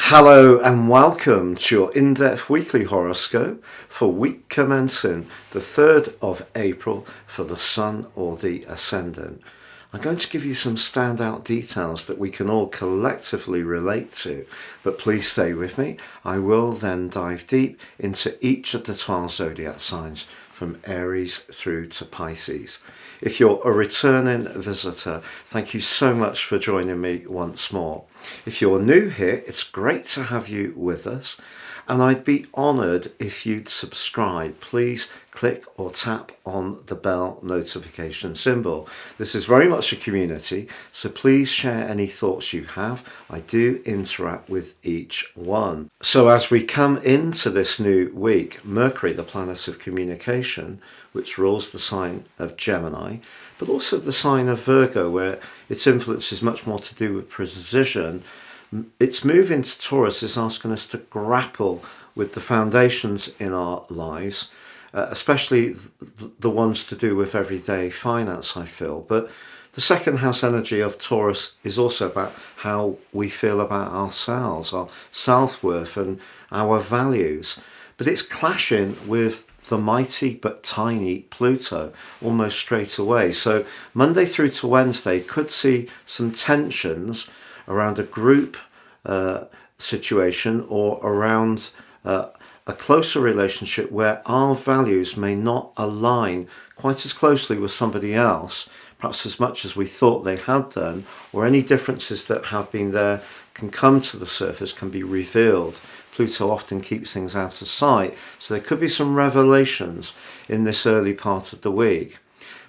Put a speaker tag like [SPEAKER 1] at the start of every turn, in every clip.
[SPEAKER 1] Hello and welcome to your in-depth weekly horoscope for week commencing the 3rd of April for the Sun or the Ascendant. I'm going to give you some standout details that we can all collectively relate to, but please stay with me. I will then dive deep into each of the 12 zodiac signs from Aries through to Pisces. If you're a returning visitor, thank you so much for joining me once more. If you're new here, it's great to have you with us, and I'd be honoured if you'd subscribe. Please click or tap on the bell notification symbol. This is very much a community, so please share any thoughts you have. I do interact with each one. So as we come into this new week, Mercury, the planet of communication, which rules the sign of Gemini, but also the sign of Virgo, where its influence is much more to do with precision. Its move into Taurus is asking us to grapple with the foundations in our lives, especially the ones to do with everyday finance, I feel. But the second house energy of Taurus is also about how we feel about ourselves, our self-worth and our values. But it's clashing with the mighty but tiny Pluto almost straight away. So Monday through to Wednesday could see some tensions around a group situation or around a closer relationship where our values may not align quite as closely with somebody else, perhaps as much as we thought they had done, or any differences that have been there can come to the surface, can be revealed. Pluto often keeps things out of sight, so there could be some revelations in this early part of the week.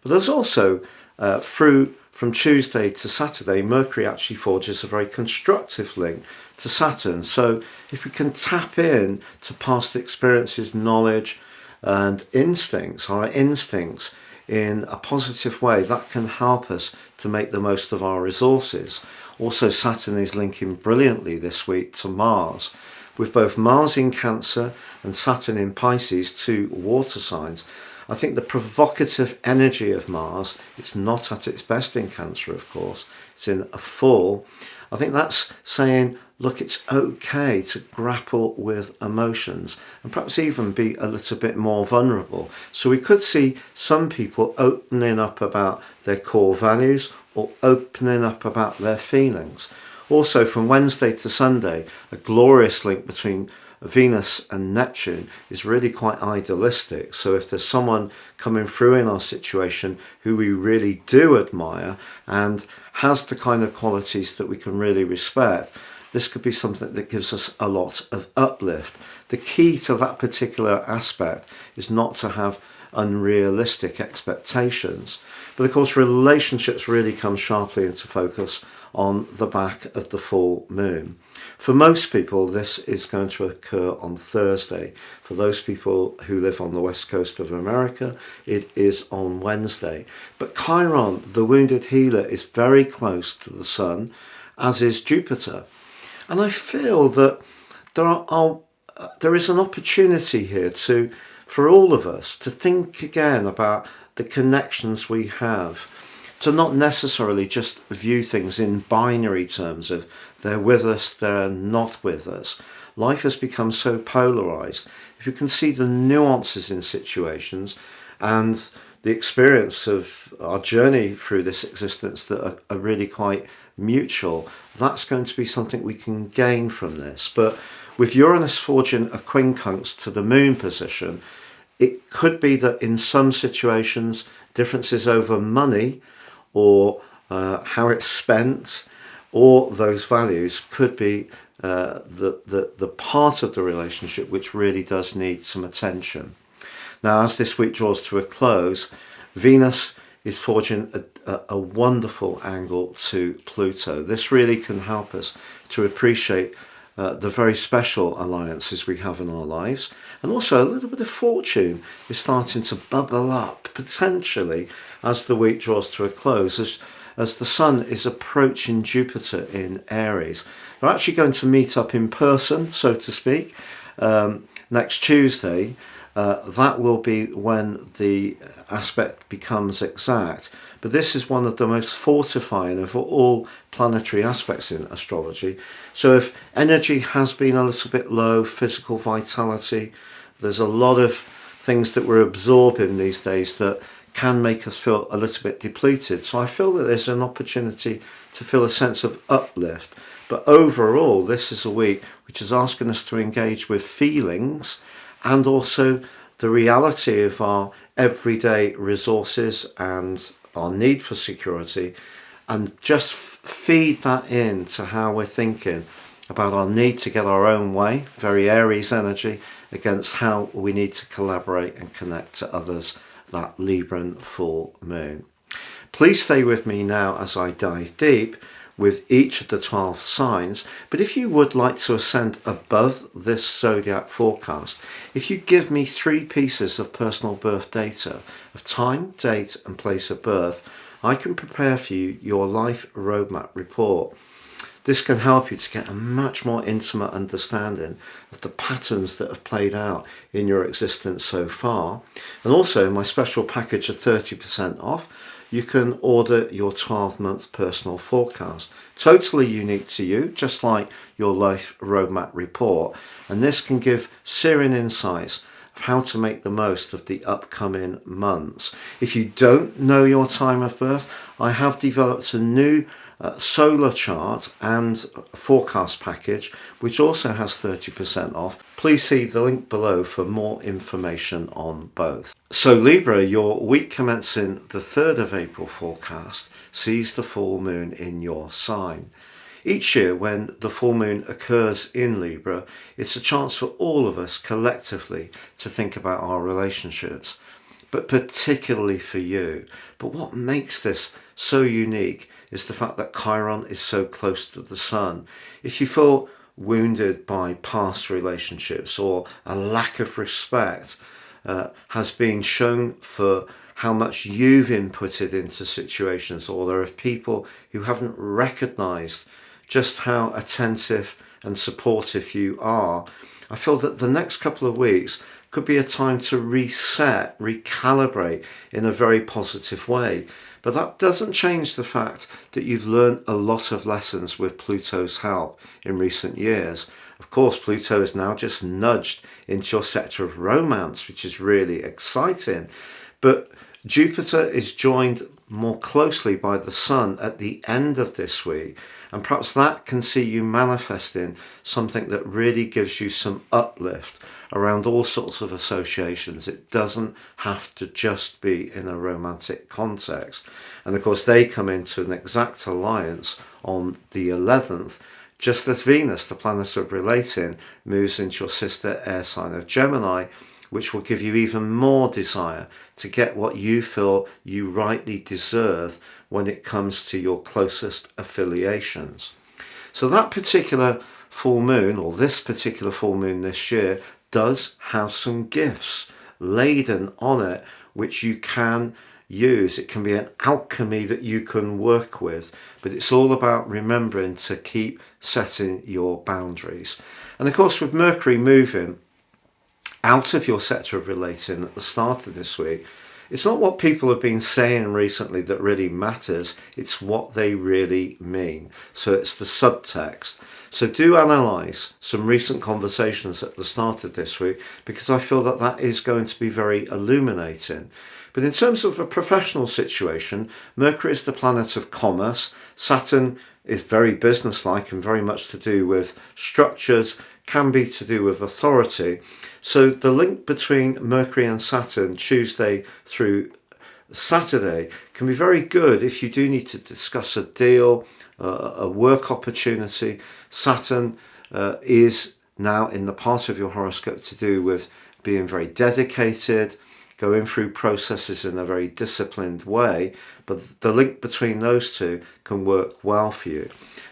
[SPEAKER 1] But there's also, from Tuesday to Saturday, Mercury actually forges a very constructive link to Saturn. So if we can tap in to past experiences, knowledge and instincts, our instincts, in a positive way, that can help us to make the most of our resources. Also, Saturn is linking brilliantly this week to Mars, with both Mars in Cancer and Saturn in Pisces, two water signs. I think the provocative energy of Mars, it's not at its best in Cancer, of course, it's in a full. I think that's saying, look, it's okay to grapple with emotions and perhaps even be a little bit more vulnerable. So we could see some people opening up about their core values or opening up about their feelings. Also, from Wednesday to Sunday, a glorious link between Venus and Neptune is really quite idealistic. So if there's someone coming through in our situation who we really do admire and has the kind of qualities that we can really respect, this could be something that gives us a lot of uplift. The key to that particular aspect is not to have unrealistic expectations. But of course, relationships really come sharply into focus on the back of the full moon. For most people, this is going to occur on Thursday. For those people who live on the west coast of America, it is on Wednesday. But Chiron, the wounded healer, is very close to the Sun, as is Jupiter. And I feel that there is an opportunity here for all of us to think again about the connections we have, to not necessarily just view things in binary terms of they're with us, they're not with us. Life has become so polarized. If you can see the nuances in situations and the experience of our journey through this existence that are really quite mutual, that's going to be something we can gain from this. But with Uranus forging a quincunx to the moon position, it could be that in some situations, differences over money or how it's spent or those values could be the part of the relationship which really does need some attention. Now, as this week draws to a close, Venus is forging a wonderful angle to Pluto. This really can help us to appreciate the very special alliances we have in our lives. And also a little bit of fortune is starting to bubble up, potentially, as the week draws to a close, as the Sun is approaching Jupiter in Aries. They're actually going to meet up in person, so to speak, next Tuesday. that will be when the aspect becomes exact. But this is one of the most fortifying of all planetary aspects in astrology. So if energy has been a little bit low, physical vitality, there's a lot of things that we're absorbing these days that can make us feel a little bit depleted. So I feel that there's an opportunity to feel a sense of uplift. But overall, this is a week which is asking us to engage with feelings and also the reality of our everyday resources and our need for security, and just feed that into how we're thinking about our need to get our own way, very Aries energy, against how we need to collaborate and connect to others, that Libran full moon. Please stay with me now as I dive deep with each of the 12 signs. But if you would like to ascend above this zodiac forecast, if you give me 3 pieces of personal birth data of time, date and place of birth, I can prepare for you your life roadmap report. This can help you to get a much more intimate understanding of the patterns that have played out in your existence so far. And also my special package of 30% off, you can order your 12-month personal forecast. Totally unique to you, just like your life roadmap report. And this can give searing insights of how to make the most of the upcoming months. If you don't know your time of birth, I have developed a new solar chart and forecast package which also has 30% off. Please see the link below for more information on both. So Libra, your week commencing the 3rd of April forecast sees the full moon in your sign. Each year when the full moon occurs in Libra, it's a chance for all of us collectively to think about our relationships, but particularly for you. But what makes this so unique is the fact that Chiron is so close to the sun. If you feel wounded by past relationships or a lack of respect has been shown for how much you've inputted into situations, or there are people who haven't recognized just how attentive and supportive you are, I feel that the next couple of weeks could be a time to reset, recalibrate in a very positive way. But that doesn't change the fact that you've learned a lot of lessons with Pluto's help in recent years. Of course, Pluto is now just nudged into your sector of romance, which is really exciting. But Jupiter is joined more closely by the Sun at the end of this week, and perhaps that can see you manifesting something that really gives you some uplift around all sorts of associations. It doesn't have to just be in a romantic context. And of course, they come into an exact alliance on the 11th, just as Venus, the planet of relating, moves into your sister air sign of Gemini, which will give you even more desire to get what you feel you rightly deserve when it comes to your closest affiliations. So that particular full moon, or this particular full moon this year, does have some gifts laden on it which you can use. It can be an alchemy that you can work with, but it's all about remembering to keep setting your boundaries. And of course, with Mercury moving out of your sector of relating at the start of this week, it's not what people have been saying recently that really matters, it's what they really mean. So it's the subtext. So do analyse some recent conversations at the start of this week, because I feel that that is going to be very illuminating. But in terms of a professional situation, Mercury is the planet of commerce. Saturn is very businesslike and very much to do with structures, can be to do with authority. So the link between Mercury and Saturn, Tuesday through Saturday, can be very good if you do need to discuss a deal, a work opportunity. Saturn is now in the part of your horoscope to do with being very dedicated, going through processes in a very disciplined way, but the link between those two can work well for you.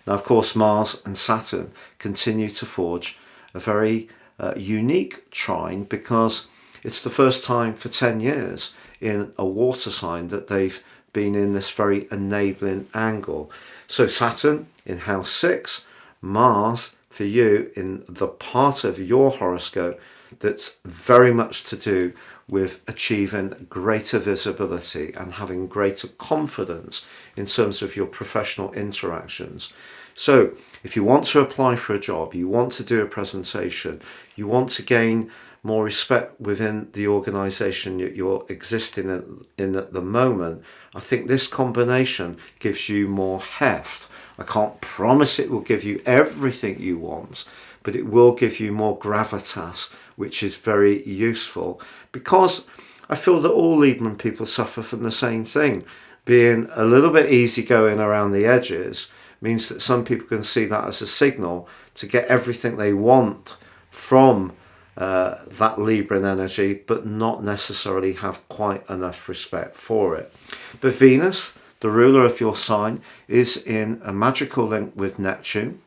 [SPEAKER 1] Now, of course, Mars and Saturn continue to forge a very unique trine, because it's the first time for 10 years in a water sign that they've been in this very enabling angle. So Saturn in house 6, Mars for you in the part of your horoscope that's very much to do with achieving greater visibility and having greater confidence in terms of your professional interactions. So if you want to apply for a job, you want to do a presentation, you want to gain more respect within the organisation that you're existing in at the moment, I think this combination gives you more heft. I can't promise it will give you everything you want, but it will give you more gravitas, which is very useful, because I feel that all Libran people suffer from the same thing. Being a little bit easygoing around the edges means that some people can see that as a signal to get everything they want from that Libran energy, but not necessarily have quite enough respect for it. But Venus, the ruler of your sign, is in a magical link with Neptune,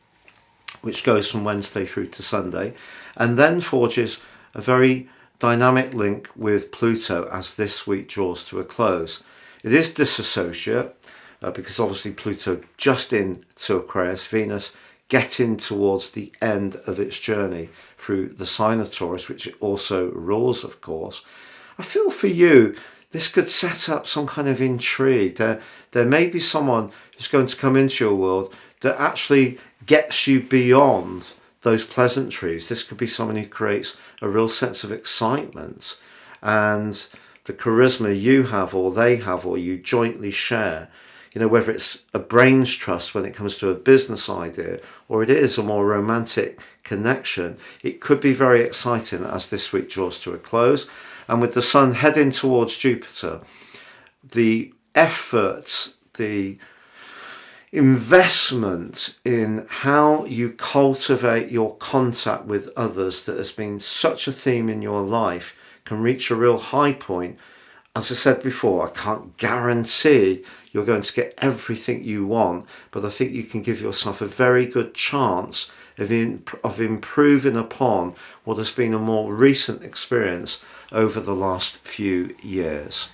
[SPEAKER 1] which goes from Wednesday through to Sunday, and then forges a very dynamic link with Pluto as this week draws to a close. It is disassociate, because obviously Pluto just into Aquarius, Venus getting towards the end of its journey through the sign of Taurus, which it also rules, of course. I feel for you, this could set up some kind of intrigue. There may be someone who's going to come into your world that actually gets you beyond those pleasantries. This could be someone who creates a real sense of excitement, and the charisma you have or they have or you jointly share, whether it's a brains trust when it comes to a business idea or it is a more romantic connection, it could be very exciting as this week draws to a close. And with the sun heading towards Jupiter, the efforts, the investment in how you cultivate your contact with others that has been such a theme in your life can reach a real high point. As I said before, I can't guarantee you're going to get everything you want, but I think you can give yourself a very good chance of improving upon what has been a more recent experience over the last few years.